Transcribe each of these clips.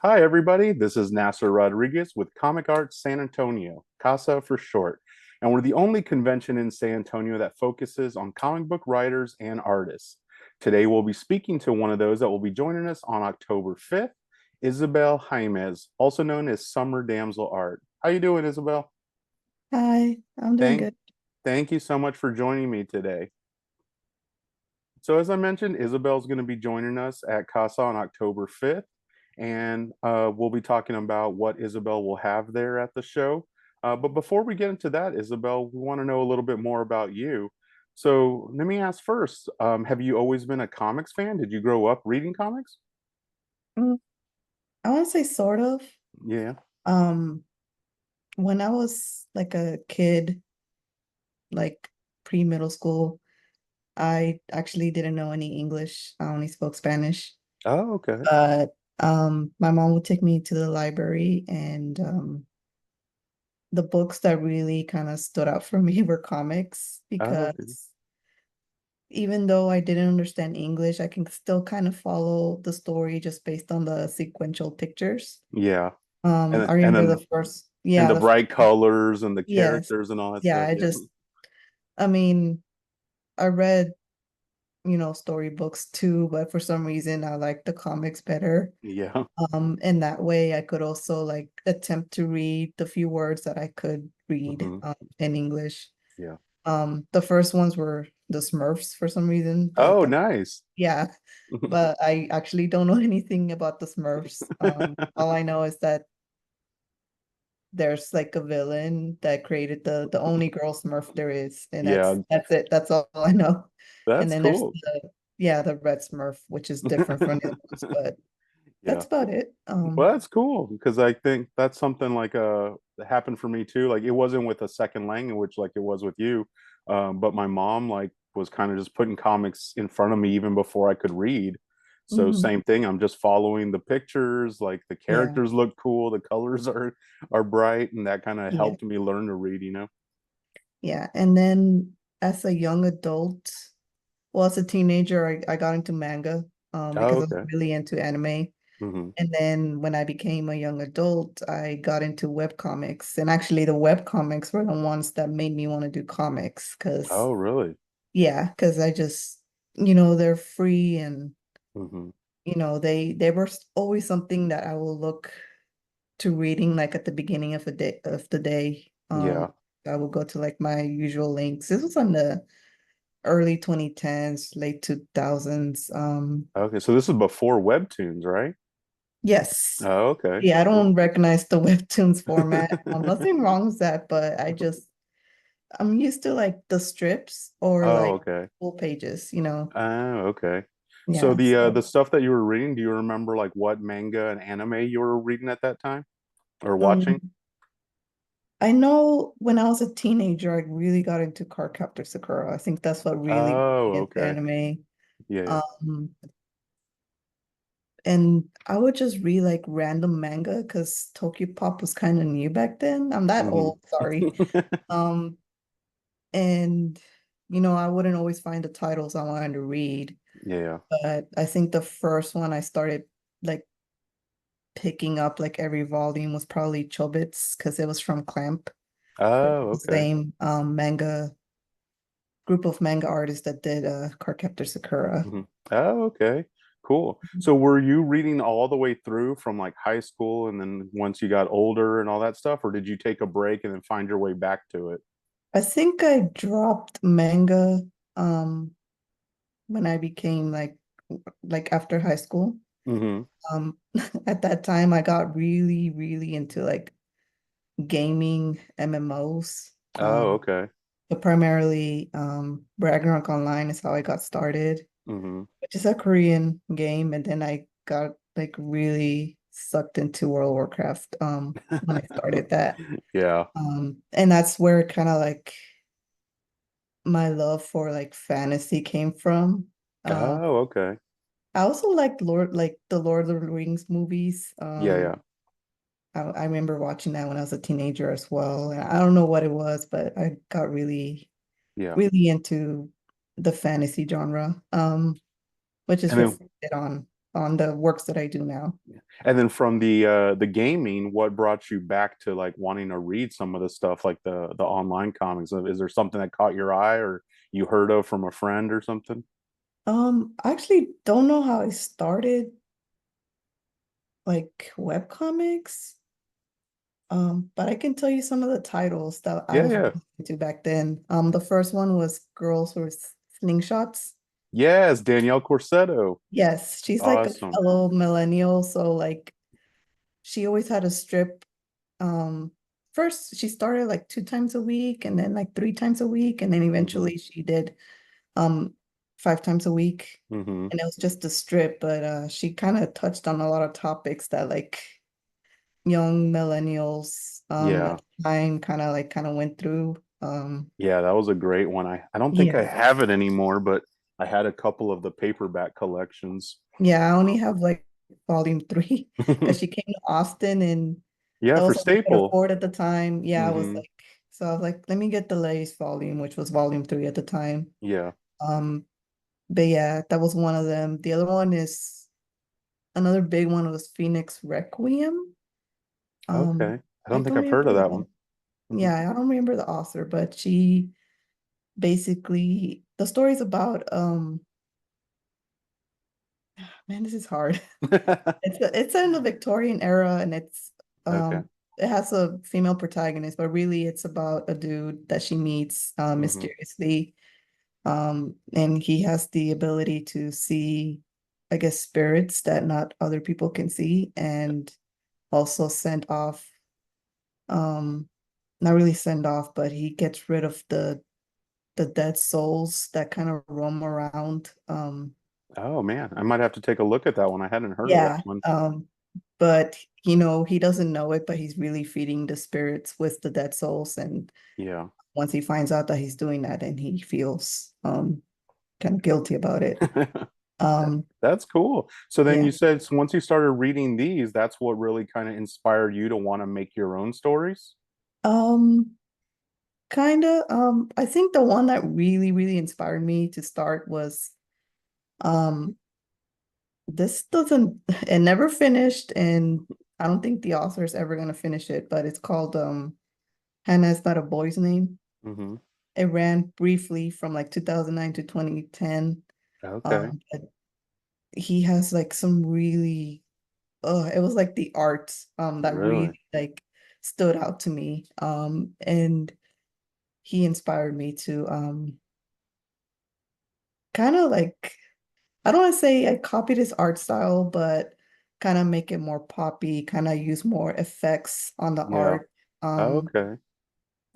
Hi, everybody. This is Nasser Rodriguez with Comic Arts San Antonio, C.A.S.A for short. And we're the only convention in San Antonio that focuses on comic book writers and artists. Today, we'll be speaking to one of those that will be joining us on October 5th, Isabel Jaimes, also known as Summer Damsel Art. How you doing, Isabel? Hi, I'm doing Thank, good. thank you so much for joining me today. So as I mentioned, Isabel's going to be joining us at CASA on October 5th, and we'll be talking about what Isabel will have there at the show. But before we get into that, Isabel, we want to know a little bit more about you. So let me ask first, have you always been a comics fan? Did you grow up reading comics? Mm, I want to say sort of. Yeah. Um, when I was like a kid, like pre-middle school, I actually didn't know any English. I only spoke Spanish. Oh, okay. But my mom would take me to the library, and the books that really kind of stood out for me were comics Oh, okay. because even though I didn't understand English, I can still kind of follow the story just based on the sequential pictures. Yeah. I And remember then the first, and yeah, the the first, bright colors and the yes, characters and all that yeah, stuff. Yeah. I mean, I read, storybooks too, but for some reason I like the comics better. Yeah. And that way I could also like attempt to read the few words that I could read Hmm. in English. Yeah. The first ones were the Smurfs for some reason, but Oh, nice. yeah, but I actually don't know anything about the Smurfs. All I know is that there's like a villain that created the only girl Smurf there is, and Yeah, that's it. That's all I know. And that's then there's cool. the red Smurf, which is different from the other ones, but Yeah. that's about it. Well, that's cool because I think that's something like that happened for me too. Like it wasn't with a second language like it was with you. But my mom like was kind of just putting comics in front of me even before I could read. So Mhm. same thing, I'm just following the pictures, like the Yeah, characters look cool, the colors are bright, and that kind of yeah, helped me learn to read, yeah. And then as a young adult, well, as a teenager, I got into manga Oh, because I was okay. really into anime. Hmm. And then when I became a young adult, I got into webcomics. And actually, the webcomics were the ones that made me want to do comics. Oh, really? Because I just, they're free, and, Hmm. they were always something that I will look to reading like at the beginning of the day. Yeah. I will go to like my usual links. This was on the early 2010s, late 2000s. Okay, so this is before webtoons, right? Yes. Oh, okay. Yeah, I Cool. don't recognize the webtoons format. Nothing wrong with that, but I'm used to like the strips or Oh, like okay. full pages, Oh, okay. So Yeah, the so stuff that you were reading, do you remember like what manga and anime you were reading at that time or watching? um I know when I was a teenager, I really got into Cardcaptor Sakura. I think that's what really got me Oh, into okay. anime. Yeah, yeah. Um, and I would just read like random manga because Tokyo Pop was kind of new back then. I'm that Hmm. old, sorry. Um, and I wouldn't always find the titles I wanted to read, Yeah. but I think the first one I started like picking up like every volume was probably Chobits because it was from Clamp, which Oh, is the okay. same manga group of manga artists that did Cardcaptor Sakura. Hmm. Oh, okay. Cool. So were you reading all the way through from like high school and then once you got older and all that stuff, or did you take a break and then find your way back to it? I think I dropped manga um when I became like after high school. Hmm. Um at that time I got really, really into like gaming MMOs. Oh, okay. But primarily Ragnarok Online is how I got started, Hmm. which is a Korean game, and then I got like really sucked into World of Warcraft when I started that. Yeah. And that's where kind of like my love for like fantasy came from. Um, Oh, okay. I also like the Lord of the Rings movies. Yeah, yeah. I remember watching that when I was a teenager as well. And I don't know what it was, but I got really, Yeah. really into the fantasy genre, which is And then reflected on. on the works that I do now. And then from the gaming, what brought you back to like wanting to read some of the stuff like the online comics? Is there something that caught your eye or you heard of from a friend or something? I actually don't know how I started like webcomics. But I can tell you some of the titles that I Yeah, was yeah. really into back then. The first one was Girls with Slingshots. Yes, Danielle Corsetto. Yes, she's like a Awesome. fellow millennial, so like she always had a strip. Um, First she started like 2 times a week, and then like 3 times a week, and then Hmm. eventually she did um 5 times a week. Hmm. And it was just a strip, but she kind of touched on a lot of topics that like young millennials at Yeah. the time kind of went through. Yeah, that was a great one. I don't think I Yeah. have it anymore, but I had a couple of the paperback collections. Yeah, I only have like volume 3 because she came to Austin and Yeah, that for was all I could Staple. afford at the time. Yeah, I was Hmm. like, so I was like, let me get the latest volume, which was volume 3 at the time. Yeah. Um, but yeah, that was one of them. The other one is another big one was Phoenix Requiem. Okay. I I don't think don't I've heard remember of that one. the yeah, I don't remember the author, but she basically the story's about man, this is hard. It's in the Victorian era and it's Okay. it has a female protagonist, but really it's about a dude that she meets Hmm. mysteriously. And he has the ability to see, I guess, spirits that not other people can see, and also send off um not really send off, but he gets rid of the dead souls that kind of roam around. Oh man, I might have to take a look at that one. I hadn't heard of that Yeah. one. But he doesn't know it, but he's really feeding the spirits with the dead souls. And Yeah. once he finds out that he's doing that, and he feels kind of guilty about it. Um, That's cool. So then yeah. you said so once you started reading these, that's what really kind of inspired you to want to make your own stories? Um, kind of. I think the one that really, really inspired me to start was um this doesn't it never finished, and I don't think the author is ever gonna finish it, but it's called Hannah is Not a Boy's Name. Hmm. It ran briefly from like 2009 to 2010. Okay. But he has like some really it was like the art that Really? really like stood out to me. And he inspired me to kind of like I don't want to say I copied his art style, but kind of make it more poppy, kind of use more effects on the Yeah. art. Um, Okay.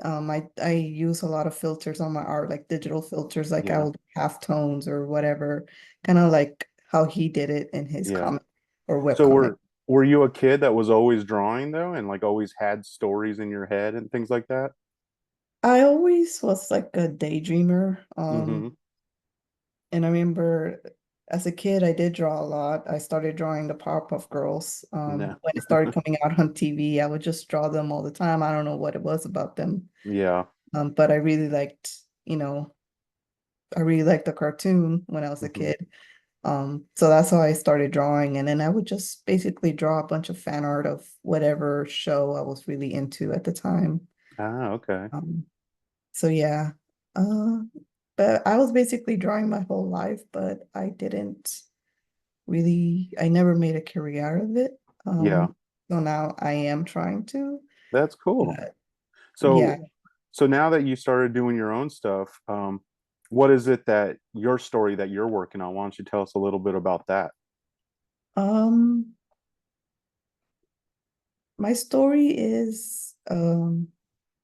I use a lot of filters on my art, like digital filters, like I Yeah. will do half tones or whatever, kind of like how he did it in his Yeah. comic or web So comic. were you a kid that was always drawing though and like always had stories in your head and things like that? I always was like a daydreamer. Hmm. And I remember as a kid, I did draw a lot. I started drawing the Powerpuff Girls. No. When it started coming out on TV, I would just draw them all the time. I don't know what it was about them. Yeah. But I really liked, I really liked the cartoon when I was a Hmm. kid. So that's how I started drawing. And then I would just basically draw a bunch of fan art of whatever show I was really into at the time. Ah, okay. Um, so yeah. Uh, but I was basically drawing my whole life, but I never made a career out of it. Yeah. So now I am trying to. That's cool. But yeah. So so now that you started doing your own stuff, what is it that your story that you're working on? Why don't you tell us a little bit about that? Um, my story is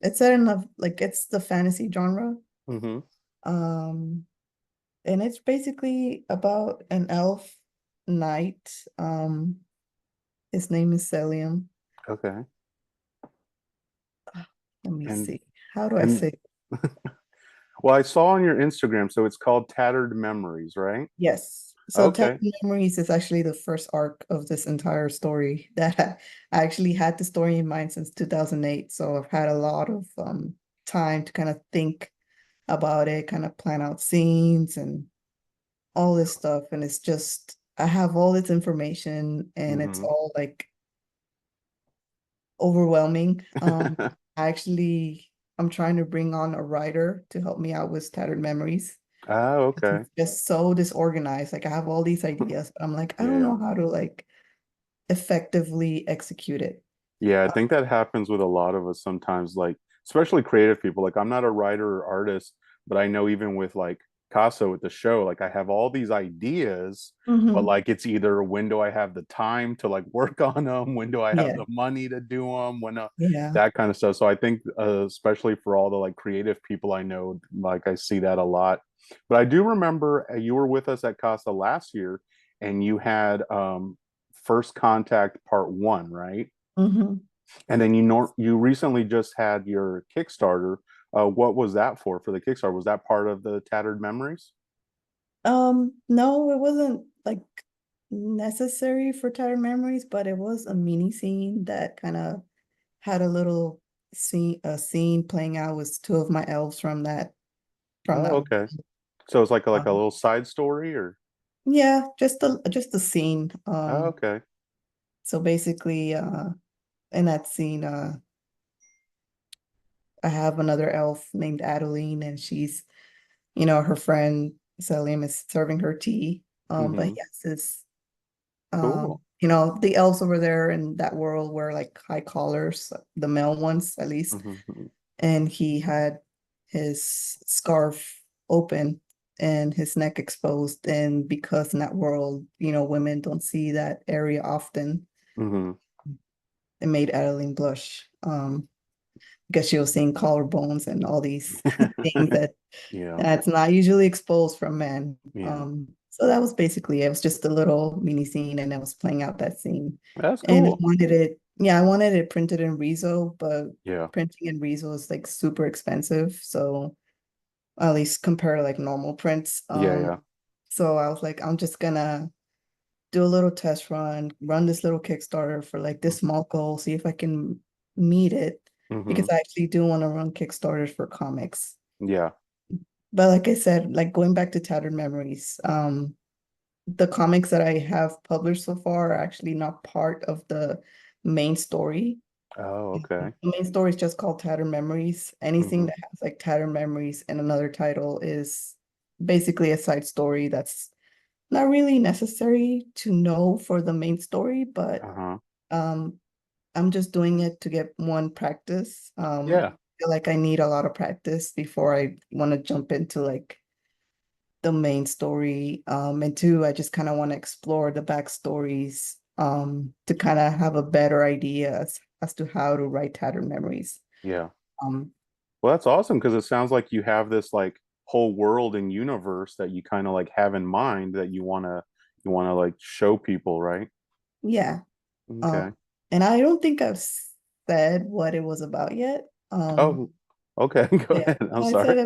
it's set in a like it's the fantasy genre. Hmm. Um, and it's basically about an elf knight. His name is Celium. Okay. Let me And see. How do I and say well, I saw on your Instagram, so it's called Tattered Memories, right? Yes. So Okay. Tapping Memories is actually the first arc of this entire story that I actually had the story in mind since 2008. So I've had a lot of time to kind of think about it, kind of plan out scenes and all this stuff. And it's just I have all this information and it's Hmm. all like overwhelming. I'm trying to bring on a writer to help me out with Tattered Memories. Oh, okay. It's just so disorganized. Like I have all these ideas, but I'm like, I don't Yeah. know how to like effectively execute it. Yeah, I think that happens with a lot of us sometimes, like especially creative people. Like I'm not a writer or artist, but I know even with like Casa with the show, like I have all these ideas, but Hmm. like it's either when do I have the time to like work on them, when do I have Yeah, the money to do them, yeah. that kind of stuff. So I think especially for all the like creative people I know, like I see that a lot. But I do remember you were with us at Casa last year and you had First Contact Part 1, right? Hmm. And then you recently just had your Kickstarter. What was that for the Kickstarter? Was that part of the Tattered Memories? No, it wasn't like necessary for Tattered Memories, but it was a mini scene that kind of had a scene playing out with two of my elves from Oh, that. okay. So it's like a Um, little side story, or yeah, just a scene. oh, okay. So basically, in that scene, I have another elf named Adeline, and she's, her friend Selim is serving her tea. But Mm-hmm. yes, it's Cool. the elves over there in that world wear like high collars, the male ones at least, Mm-hmm. and he had his scarf open and his neck exposed, and because in that world, women don't see that area often, Mm-hmm. it made Adeline blush. Because she was seeing collarbones and all these things Yeah. that's not usually exposed from men. Yeah. So that was basically it. It was just a little mini scene, and I was playing out that scene. That's And cool. I wanted it printed in Riso, but Yeah. printing in Riso is like super expensive. So at least compare to like normal prints. Yeah. Yeah. So I was like, I'm just gonna do a little test run this little Kickstarter for like this small goal, see if I can meet it. Mm-hmm. Because I actually do want to run Kickstarters for comics. Yeah. But like I said, like going back to Tattered Memories, the comics that I have published so far are actually not part of the main story. Oh, The okay. main story is just called Tattered Memories. Anything Mm-hmm. that has like Tattered Memories and another title is basically a side story that's not really necessary to know for the main story, but Uh-huh. um, I'm just doing it to get one practice. Yeah. I feel like I need a lot of practice before I want to jump into like the main story. And two, I just kind of want to explore the backstories to kind of have a better idea as to how to write Tattered Memories. Yeah. Um, Well, that's awesome because it sounds like you have this like whole world and universe that you kind of like have in mind that you wanna like show people, right? yeah. Um, Okay. and I don't think I've said what it was about yet. Oh, okay. Go Yeah, ahead. I'm I sorry. said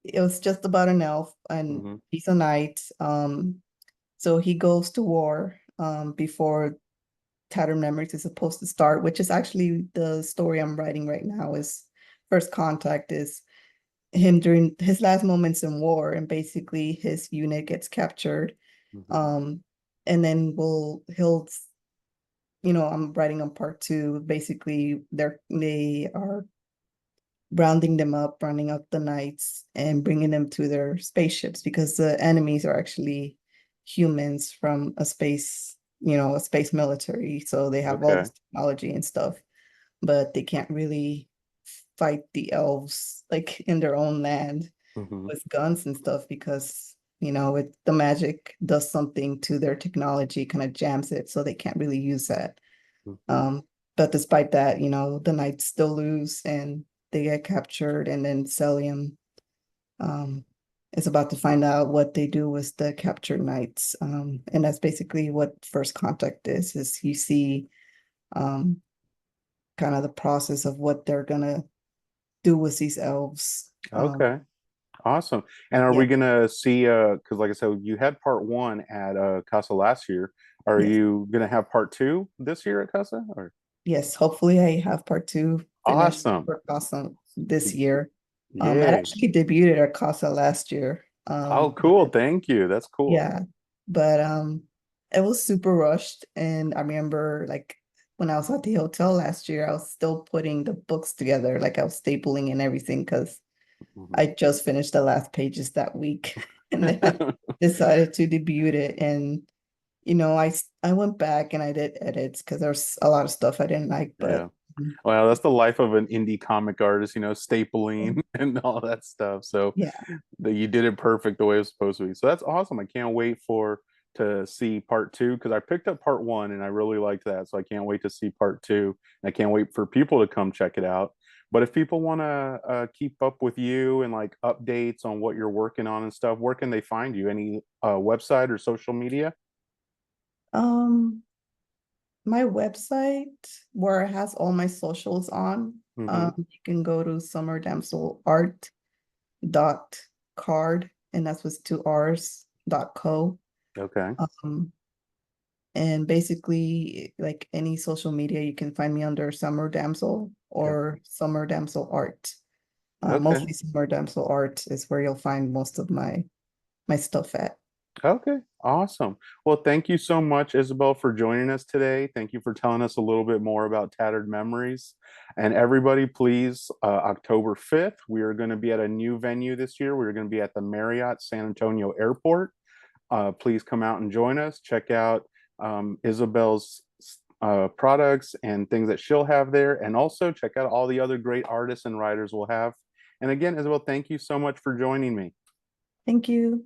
it was just about an elf and Hmm. he's a knight. So he goes to war before Tattered Memories is supposed to start, which is actually the story I'm writing right now. Is First Contact is him during his last moments in war, and basically his unit gets captured. Hmm. Um, and then I'm writing on part two. Basically, they are rounding them up, rounding up the knights, and bringing them to their spaceships because the enemies are actually humans from a space military. So they have all Okay. this technology and stuff, but they can't really fight the elves like in their own land Hmm. with guns and stuff because the magic does something to their technology, kind of jams it, so they can't really use that. Hmm. um, but despite that, the knights still lose and they get captured, and then Celium um, is about to find out what they do with the captured knights. And that's basically what First Contact is you see um, kind of the process of what they're gonna do with these elves. Okay. Awesome. And are Yeah, we gonna see because like I said, you had part one at Casa last year. Are yes, you gonna have part two this year at Casa? Or yes. Hopefully I have part two finished awesome. for Casa this year. It Yay. actually debuted at Casa last year. Oh, But cool. Thank you. That's cool. yeah, but it was super rushed. And I remember like when I was at the hotel last year, I was still putting the books together, like I was stapling and everything because Mhm. I just finished the last pages that week. And then I decided to debut it. And I went back and I did edits because there's a lot of stuff I didn't like, but Yeah. Well, that's the life of an indie comic artist, stapling and all that stuff. So yeah. you did it perfect the way it was supposed to be. So that's awesome. I can't wait for to see part two because I picked up part one and I really liked that. So I can't wait to see part two. And I can't wait for people to come check it out. But if people want to keep up with you and like updates on what you're working on and stuff, where can they find you? Any website or social media? Um, my website where it has all my socials on, Hmm. you can go to summerdamselart.card, and that's with two R's, .co. Okay. Um, and basically like any social media, you can find me under Summer Damsel Okay. or Summer Damsel Art. Okay. Mostly Summer Damsel Art is where you'll find most of my stuff at. Okay, awesome. Well, thank you so much, Isabel, for joining us today. Thank you for telling us a little bit more about Tattered Memories. And everybody, please, October 5th, we are going to be at a new venue this year. We're going to be at the Marriott San Antonio Airport. Please come out and join us. Check out Isabel's products and things that she'll have there. And also check out all the other great artists and writers we'll have. And again, Isabel, thank you so much for joining me. Thank you.